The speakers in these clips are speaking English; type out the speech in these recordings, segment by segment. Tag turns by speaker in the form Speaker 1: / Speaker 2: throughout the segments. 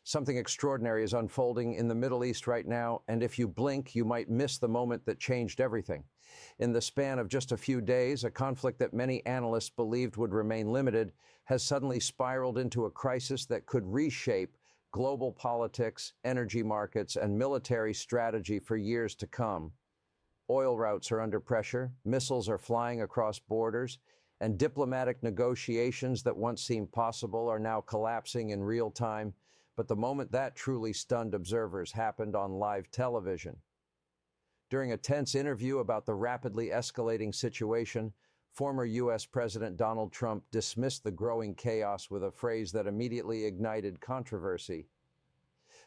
Speaker 1: Something extraordinary is unfolding in the Middle East right now, and if you blink, you might miss the moment that changed everything. In the span of just a few days, a conflict that many analysts believed would remain limited has suddenly spiraled into a crisis that could reshape global politics, energy markets, and military strategy for years to come. Oil routes are under pressure, missiles are flying across borders, and diplomatic negotiations that once seemed possible are now collapsing in real time. But the moment that truly stunned observers happened on live television. During a tense interview about the rapidly escalating situation, former U.S. President Donald Trump dismissed the growing chaos with a phrase that immediately ignited controversy.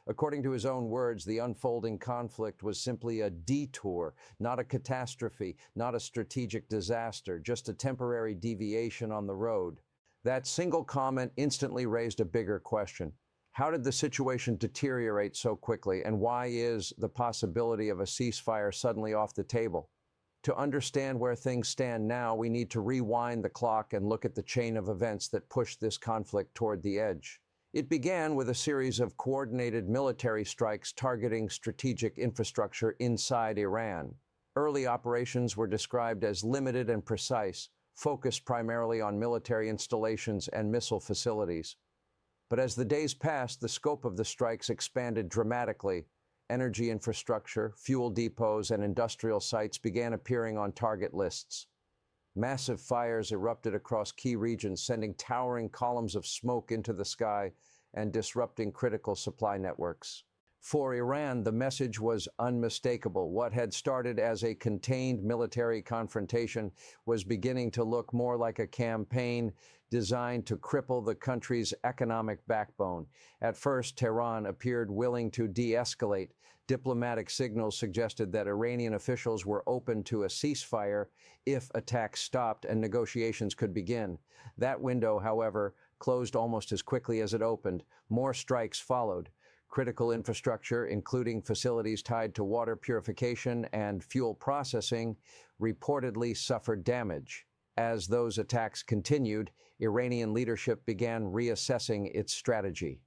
Speaker 1: According to his own words, the unfolding conflict was simply a detour, not a catastrophe, not a strategic disaster, just a temporary deviation on the road. That single comment instantly raised a bigger question. How did the situation deteriorate so quickly, and why is the possibility of a ceasefire suddenly off the table? To understand where things stand now, we need to rewind the clock and look at the chain of events that pushed this conflict toward the edge. It began with a series of coordinated military strikes targeting strategic infrastructure inside Iran. Early operations were described as limited and precise, focused primarily on military installations and missile facilities. But as the days passed, the scope of the strikes expanded dramatically. Energy infrastructure, fuel depots, and industrial sites began appearing on target lists. Massive fires erupted across key regions, sending towering columns of smoke into the sky and disrupting critical supply networks. For Iran, the message was unmistakable. What had started as a contained military confrontation was beginning to look more like a campaign designed to cripple the country's economic backbone. At first, Tehran appeared willing to de-escalate. Diplomatic signals suggested that Iranian officials were open to a ceasefire if attacks stopped and negotiations could begin. That window, however, closed almost as quickly as it opened. More strikes followed. Critical infrastructure, including facilities tied to water purification and fuel processing, reportedly suffered damage. As those attacks continued, Iranian leadership began reassessing its strategy.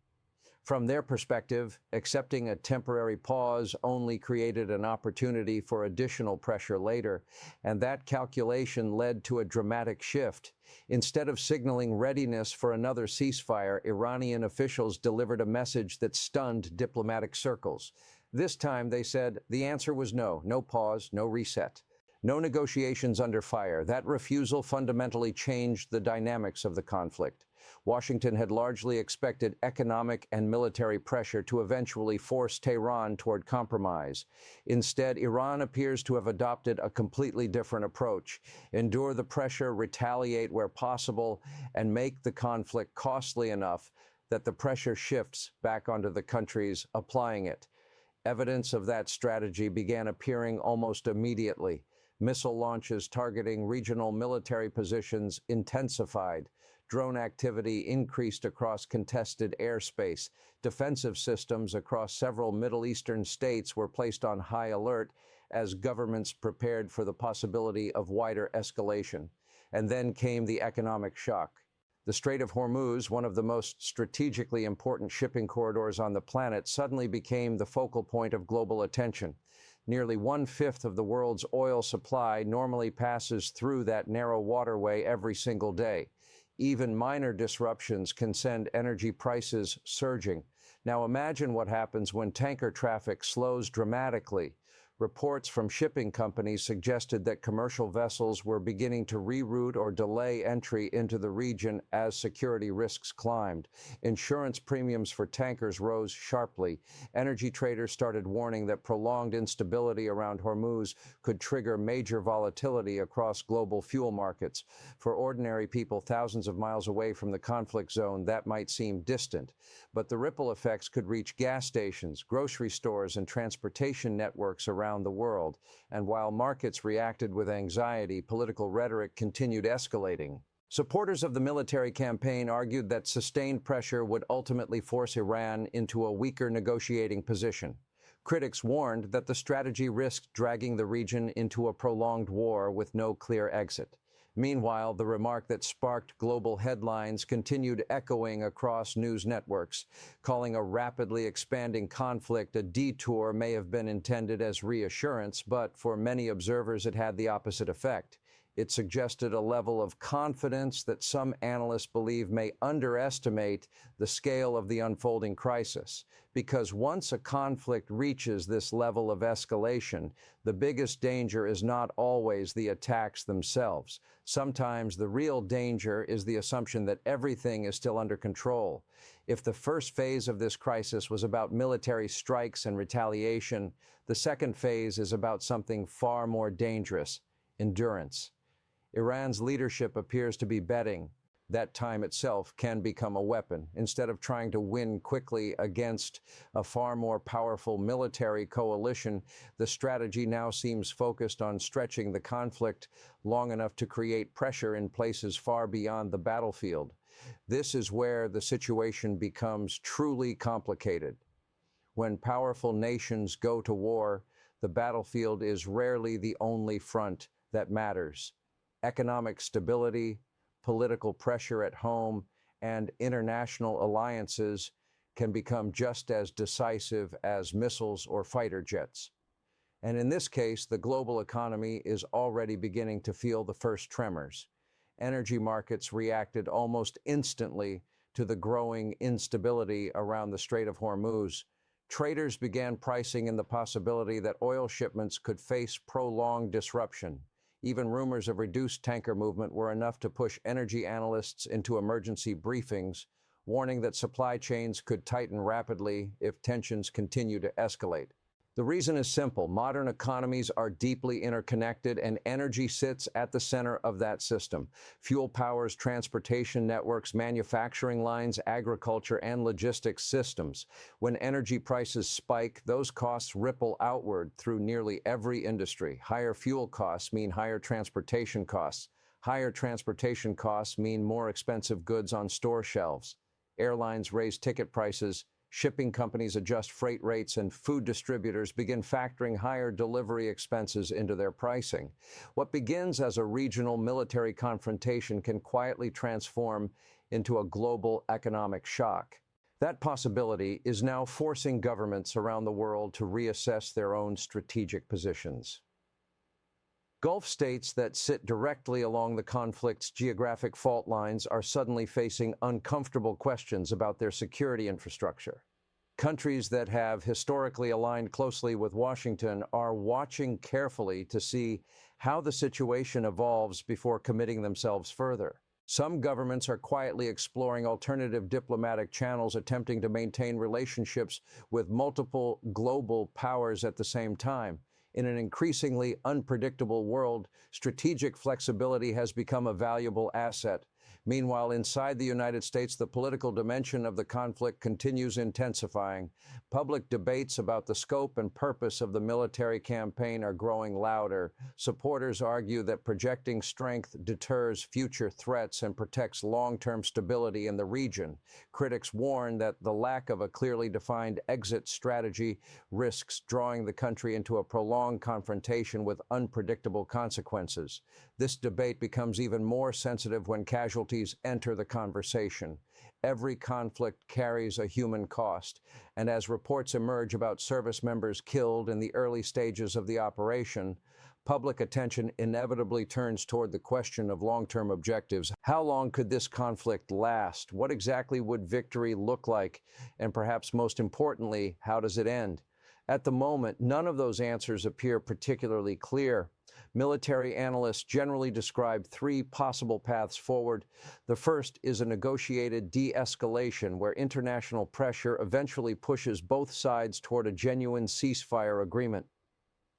Speaker 1: From their perspective, accepting a temporary pause only created an opportunity for additional pressure later, and that calculation led to a dramatic shift. Instead of signaling readiness for another ceasefire, Iranian officials delivered a message that stunned diplomatic circles. This time, they said, the answer was no, no pause, no reset. No negotiations under fire. That refusal fundamentally changed the dynamics of the conflict. Washington had largely expected economic and military pressure to eventually force Tehran toward compromise. Instead, Iran appears to have adopted a completely different approach: endure the pressure, retaliate where possible, and make the conflict costly enough that the pressure shifts back onto the countries applying it. Evidence of that strategy began appearing almost immediately. Missile launches targeting regional military positions intensified. Drone activity increased across contested airspace. Defensive systems across several Middle Eastern states were placed on high alert as governments prepared for the possibility of wider escalation. And then came the economic shock. The Strait of Hormuz, one of the most strategically important shipping corridors on the planet, suddenly became the focal point of global attention. Nearly 1/5 of the world's oil supply normally passes through that narrow waterway every single day. Even minor disruptions can send energy prices surging. Now imagine what happens when tanker traffic slows dramatically. Reports from shipping companies suggested that commercial vessels were beginning to reroute or delay entry into the region as security risks climbed. Insurance premiums for tankers rose sharply. Energy traders started warning that prolonged instability around Hormuz could trigger major volatility across global fuel markets. For ordinary people thousands of miles away from the conflict zone, that might seem distant. But the ripple effects could reach gas stations, grocery stores, and transportation networks around the world, and while markets reacted with anxiety, political rhetoric continued escalating. Supporters of the military campaign argued that sustained pressure would ultimately force Iran into a weaker negotiating position. Critics warned that the strategy risked dragging the region into a prolonged war with no clear exit. Meanwhile, the remark that sparked global headlines continued echoing across news networks. Calling a rapidly expanding conflict a detour may have been intended as reassurance, but for many observers it had the opposite effect. It suggested a level of confidence that some analysts believe may underestimate the scale of the unfolding crisis. Because once a conflict reaches this level of escalation, the biggest danger is not always the attacks themselves. Sometimes the real danger is the assumption that everything is still under control. If the first phase of this crisis was about military strikes and retaliation, the second phase is about something far more dangerous: endurance. Iran's leadership appears to be betting that time itself can become a weapon. Instead of trying to win quickly against a far more powerful military coalition, the strategy now seems focused on stretching the conflict long enough to create pressure in places far beyond the battlefield. This is where the situation becomes truly complicated. When powerful nations go to war, the battlefield is rarely the only front that matters. Economic stability, political pressure at home, and international alliances can become just as decisive as missiles or fighter jets. And in this case, the global economy is already beginning to feel the first tremors. Energy markets reacted almost instantly to the growing instability around the Strait of Hormuz. Traders began pricing in the possibility that oil shipments could face prolonged disruption. Even rumors of reduced tanker movement were enough to push energy analysts into emergency briefings, warning that supply chains could tighten rapidly if tensions continue to escalate. The reason is simple. Modern economies are deeply interconnected, and energy sits at the center of that system. Fuel powers transportation networks, manufacturing lines, agriculture, and logistics systems. When energy prices spike, those costs ripple outward through nearly every industry. Higher fuel costs mean higher transportation costs. Higher transportation costs mean more expensive goods on store shelves. Airlines raise ticket prices. Shipping companies adjust freight rates, and food distributors begin factoring higher delivery expenses into their pricing. What begins as a regional military confrontation can quietly transform into a global economic shock. That possibility is now forcing governments around the world to reassess their own strategic positions. Gulf states that sit directly along the conflict's geographic fault lines are suddenly facing uncomfortable questions about their security infrastructure. Countries that have historically aligned closely with Washington are watching carefully to see how the situation evolves before committing themselves further. Some governments are quietly exploring alternative diplomatic channels, attempting to maintain relationships with multiple global powers at the same time. In an increasingly unpredictable world, strategic flexibility has become a valuable asset. Meanwhile, inside the United States, the political dimension of the conflict continues intensifying. Public debates about the scope and purpose of the military campaign are growing louder. Supporters argue that projecting strength deters future threats and protects long-term stability in the region. Critics warn that the lack of a clearly defined exit strategy risks drawing the country into a prolonged confrontation with unpredictable consequences. This debate becomes even more sensitive when casualties enter the conversation. Every conflict carries a human cost, and as reports emerge about service members killed in the early stages of the operation, public attention inevitably turns toward the question of long-term objectives. How long could this conflict last? What exactly would victory look like? And perhaps most importantly, how does it end? At the moment, none of those answers appear particularly clear. Military analysts generally describe three possible paths forward. The first is a negotiated de-escalation, where international pressure eventually pushes both sides toward a genuine ceasefire agreement.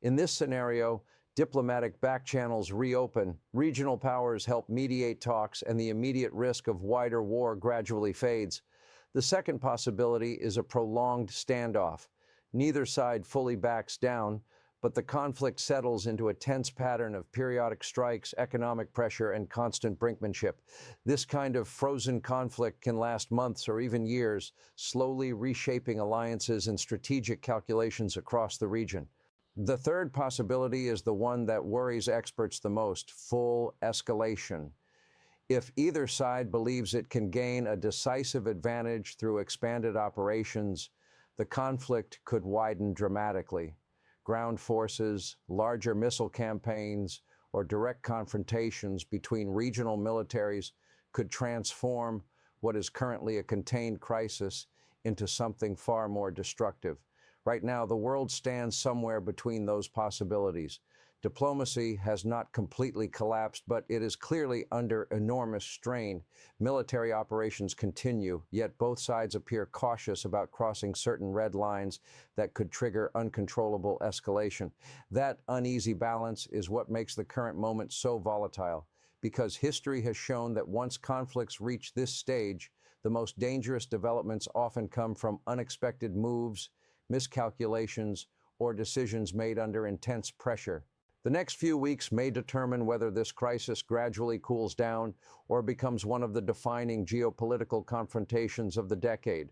Speaker 1: In this scenario, diplomatic backchannels reopen, regional powers help mediate talks, and the immediate risk of wider war gradually fades. The second possibility is a prolonged standoff. Neither side fully backs down, but the conflict settles into a tense pattern of periodic strikes, economic pressure, and constant brinkmanship. This kind of frozen conflict can last months or even years, slowly reshaping alliances and strategic calculations across the region. The third possibility is the one that worries experts the most: full escalation. If either side believes it can gain a decisive advantage through expanded operations, the conflict could widen dramatically. Ground forces, larger missile campaigns, or direct confrontations between regional militaries could transform what is currently a contained crisis into something far more destructive. Right now, the world stands somewhere between those possibilities. Diplomacy has not completely collapsed, but it is clearly under enormous strain. Military operations continue, yet both sides appear cautious about crossing certain red lines that could trigger uncontrollable escalation. That uneasy balance is what makes the current moment so volatile, because history has shown that once conflicts reach this stage, the most dangerous developments often come from unexpected moves, miscalculations, or decisions made under intense pressure. The next few weeks may determine whether this crisis gradually cools down or becomes one of the defining geopolitical confrontations of the decade.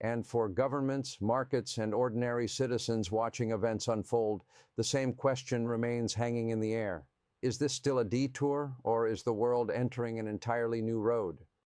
Speaker 1: And for governments, markets, and ordinary citizens watching events unfold, the same question remains hanging in the air. Is this still a detour, or is the world entering an entirely new road?